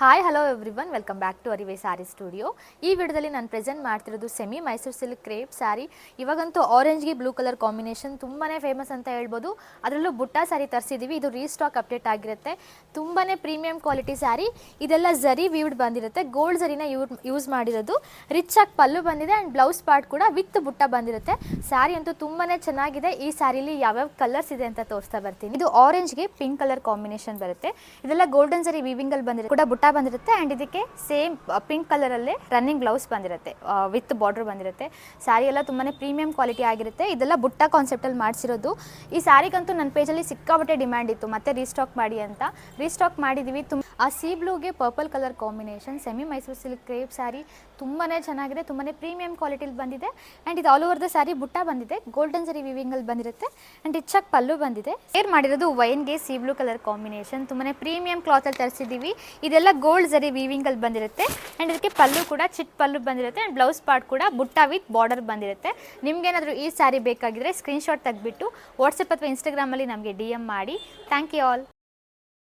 Hi hello everyone welcome back to Arive sari studio. ಈ ವಿಡಿಯೋದಲ್ಲಿ ನಾನು ಪ್ರೆಸೆಂಟ್ ಮಾಡ್ತಿರೋದು semi Mysuru silk crepe sari. ಇವಾಗಂತೂ ಆರೆಂಜ್ಗೆ ಬ್ಲೂ ಕಲರ್ ಕಾಂಬಿನೇಷನ್ ತುಂಬಾ ಫೇಮಸ್ ಅಂತ ಹೇಳ್ಬೋದು. ಅದರಲ್ಲೂ ಬುಟ್ಟ ಸ್ಯಾರಿ ತರಿಸಿದ್ದೀವಿ. ಇದು ರೀಸ್ಟಾಕ್ ಅಪ್ಡೇಟ್ ಆಗಿರುತ್ತೆ. ತುಂಬಾ ಪ್ರೀಮಿಯಂ ಕ್ವಾಲಿಟಿ ಸ್ಯಾರಿ. ಇದೆಲ್ಲ ಝರಿ ವೀವ್ಡ್ ಬಂದಿರುತ್ತೆ. ಗೋಲ್ಡ್ ಝರಿನ ಯೂಸ್ ಮಾಡಿರೋದು. ರಿಚ್ ಆಗಿ ಪಲ್ಲು ಬಂದಿದೆ ಆ್ಯಂಡ್ ಬ್ಲೌಸ್ ಪಾರ್ಟ್ ಕೂಡ ವಿತ್ ಬುಟ್ಟ ಬಂದಿರುತ್ತೆ. ಸ್ಯಾರಿ ಅಂತೂ ತುಂಬಾ ಚೆನ್ನಾಗಿದೆ. ಈ ಸ್ಯಾರಿಲಿ ಯಾವ್ಯಾವ ಕಲರ್ಸ್ ಇದೆ ಅಂತ ತೋರಿಸ್ತಾ ಬರ್ತೀನಿ. ಇದು ಆರೆಂಜ್ಗೆ ಪಿಂಕ್ ಕಲರ್ ಕಾಂಬಿನೇಷನ್ ಬರುತ್ತೆ. ಇದೆಲ್ಲ ಗೋಲ್ಡನ್ ಝರಿ ವೀವಿಂಗಲ್ಲಿ ಬಂದಿರುತ್ತೆ ಕೂಡ ಬುಟ್ಟ ಬಂದಿರುತ್ತೆ ಆ್ಯಂಡ್ ಇದಕ್ಕೆ ಸೇಮ್ ಪಿಂಕ್ ಕಲರಲ್ಲೇ ರನ್ನಿಂಗ್ ಬ್ಲೌಸ್ ಬಂದಿರುತ್ತೆ ವಿತ್ ಬಾರ್ಡರ್ ಬಂದಿರುತ್ತೆ. ಸ್ಯಾರಿ ಎಲ್ಲ ತುಂಬಾ ಪ್ರೀಮಿಯಂ ಕ್ವಾಲಿಟಿ ಆಗಿರುತ್ತೆ. ಇದೆಲ್ಲ ಬುಟ್ಟ ಕಾನ್ಸೆಪ್ಟಲ್ಲಿ ಮಾಡಿಸಿರೋದು. ಈ ಸ್ಯಾರಿಗಂತೂ ನನ್ನ ಪೇಜಲ್ಲಿ ಸಿಕ್ಕಾಪಟ್ಟೆ ಡಿಮ್ಯಾಂಡ್ ಇತ್ತು, ಮತ್ತೆ ರೀಸ್ಟಾಕ್ ಮಾಡಿ ಅಂತ. ರೀಸ್ಟಾಕ್ ಮಾಡಿದ್ದೀವಿ. ಆ ಸಿ ಬ್ಲೂಗೆ purple colour combination semi Mysuru silk crepe sari ತುಂಬಾ ಚೆನ್ನಾಗಿದೆ. ತುಂಬಾ ಪ್ರೀಮಿಯಂ ಕ್ವಾಲಿಟಿಲಿ ಬಂದಿದೆ ಆ್ಯಂಡ್ ಇದು ಆಲ್ ಓವರ್ ದ ಸ್ಯಾರಿ ಬುಟ್ಟ ಬಂದಿದೆ. ಗೋಲ್ಡನ್ ಝರಿ ವೀವಿಂಗಲ್ಲಿ ಬಂದಿರುತ್ತೆ ಆ್ಯಂಡ್ ರಿಚಾಗಿ ಪಲ್ಲು ಬಂದಿದೆ. ಏರ್ ಮಾಡಿರೋದು ವೈನ್ಗೆ ಸಿ ಬ್ಲೂ ಕಲರ್ ಕಾಂಬಿನೇಷನ್. ತುಂಬಾ ಪ್ರೀಮಿಯಂ ಕ್ಲಾತಲ್ಲಿ ತರಿಸಿದ್ದೀವಿ. ಇದೆಲ್ಲ ಗೋಲ್ಡ್ ಝರಿ ವೀವಿಂಗಲ್ಲಿ ಬಂದಿರುತ್ತೆ ಆ್ಯಂಡ್ ಇದಕ್ಕೆ ಪಲ್ಲು ಕೂಡ ಚಿಟ್ ಪಲ್ಲು ಬಂದಿರುತ್ತೆ ಆ್ಯಂಡ್ ಬ್ಲೌಸ್ ಪಾರ್ಟ್ ಕೂಡ ಬುಟ್ಟ ವಿತ್ ಬಾರ್ಡರ್ ಬಂದಿರುತ್ತೆ. ನಿಮ್ಗೇನಾದರೂ ಈ ಸ್ಯಾರಿ ಬೇಕಾಗಿದ್ರೆ ಸ್ಕ್ರೀನ್ಶಾಟ್ ತೆಗೆದುಬಿಟ್ಟು ವಾಟ್ಸಪ್ ಅಥವಾ ಇನ್ಸ್ಟಾಗ್ರಾಮಲ್ಲಿ ನಮಗೆ DM ಮಾಡಿ. Thank you all.